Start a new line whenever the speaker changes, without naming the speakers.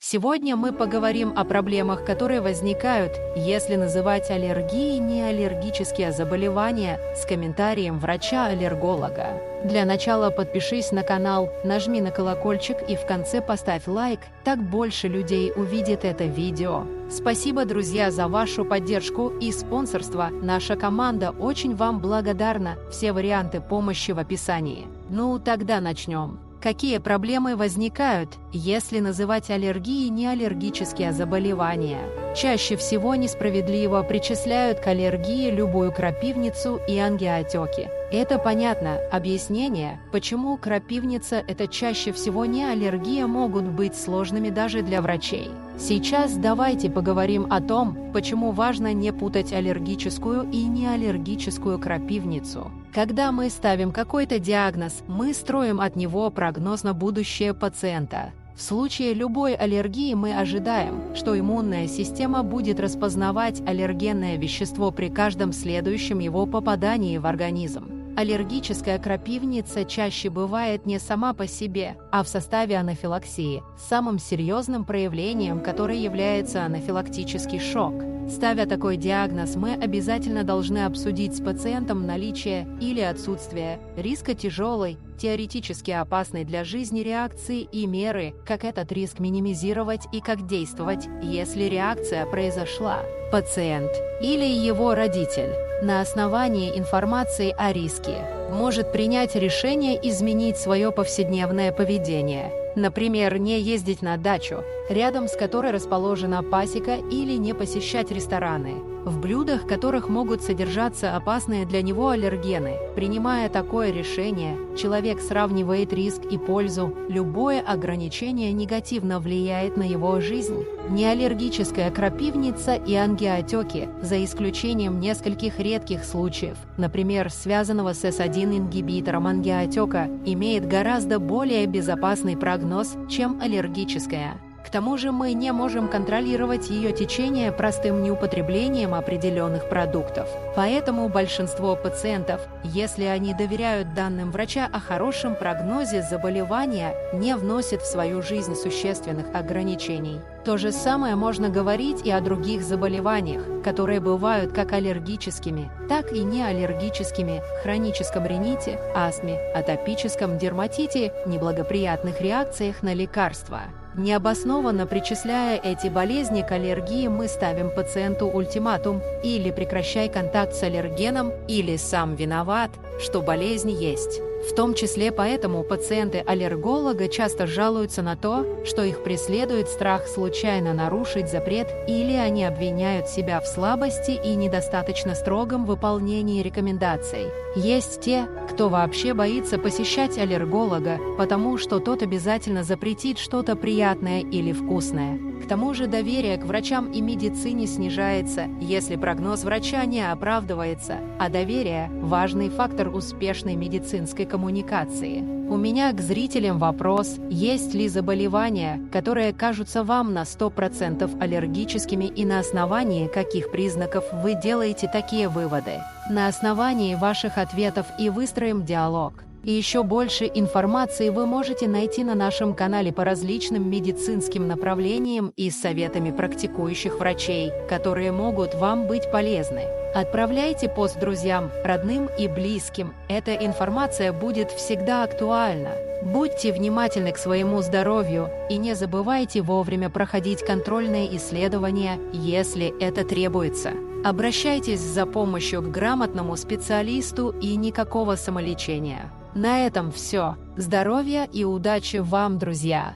Сегодня мы поговорим о проблемах, которые возникают, если называть аллергией не аллергические заболевания, с комментарием врача-аллерголога. Для начала подпишись на канал, нажми на колокольчик и в конце поставь лайк, так больше людей увидит это видео. Спасибо, друзья, за вашу поддержку и спонсорство. Наша команда очень вам благодарна. Все варианты помощи в описании. Ну, тогда начнем. Какие проблемы возникают, если называть аллергией не аллергические заболевания? Чаще всего несправедливо причисляют к аллергии любую крапивницу и ангиотеки. Это понятно. Объяснение, почему крапивница – это чаще всего не аллергия, могут быть сложными даже для врачей. Сейчас давайте поговорим о том, почему важно не путать аллергическую и неаллергическую крапивницу. Когда мы ставим какой-то диагноз, мы строим от него прогноз на будущее пациента. В случае любой аллергии мы ожидаем, что иммунная система будет распознавать аллергенное вещество при каждом следующем его попадании в организм. Аллергическая крапивница чаще бывает не сама по себе, а в составе анафилаксии, самым серьезным проявлением которой является анафилактический шок. Ставя такой диагноз, мы обязательно должны обсудить с пациентом наличие или отсутствие риска тяжелой, теоретически опасной для жизни реакции и меры, как этот риск минимизировать и как действовать, если реакция произошла. Пациент или его родитель на основании информации о риске может принять решение изменить свое повседневное поведение. Например, не ездить на дачу, рядом с которой расположена пасека, или не посещать рестораны, в блюдах которых могут содержаться опасные для него аллергены. Принимая такое решение, человек сравнивает риск и пользу. Любое ограничение негативно влияет на его жизнь. Неаллергическая крапивница и ангиотеки, за исключением нескольких редких случаев, например, связанного с С1-ингибитором ангиотека, имеет гораздо более безопасный прогноз, чем аллергическая. К тому же мы не можем контролировать ее течение простым неупотреблением определенных продуктов. Поэтому большинство пациентов, если они доверяют данным врача о хорошем прогнозе заболевания, не вносят в свою жизнь существенных ограничений. То же самое можно говорить и о других заболеваниях, которые бывают как аллергическими, так и неаллергическими: хроническом рините, астме, атопическом дерматите, неблагоприятных реакциях на лекарства. Необоснованно причисляя эти болезни к аллергии, мы ставим пациенту ультиматум: или прекращай контакт с аллергеном, или сам виноват, что болезнь есть. В том числе поэтому пациенты аллерголога часто жалуются на то, что их преследует страх случайно нарушить запрет, или они обвиняют себя в слабости и недостаточно строгом выполнении рекомендаций. Есть те, кто вообще боится посещать аллерголога, потому что тот обязательно запретит что-то приятное или вкусное. К тому же доверие к врачам и медицине снижается, если прогноз врача не оправдывается, а доверие – важный фактор успешной медицинской коммуникации. У меня к зрителям вопрос: есть ли заболевания, которые кажутся вам на 100% аллергическими, и на основании каких признаков вы делаете такие выводы? На основании ваших ответов и выстроим диалог. И еще больше информации вы можете найти на нашем канале по различным медицинским направлениям и с советами практикующих врачей, которые могут вам быть полезны. Отправляйте пост друзьям, родным и близким. Эта информация будет всегда актуальна. Будьте внимательны к своему здоровью и не забывайте вовремя проходить контрольные исследования, если это требуется. Обращайтесь за помощью к грамотному специалисту и никакого самолечения. На этом все. Здоровья и удачи вам, друзья!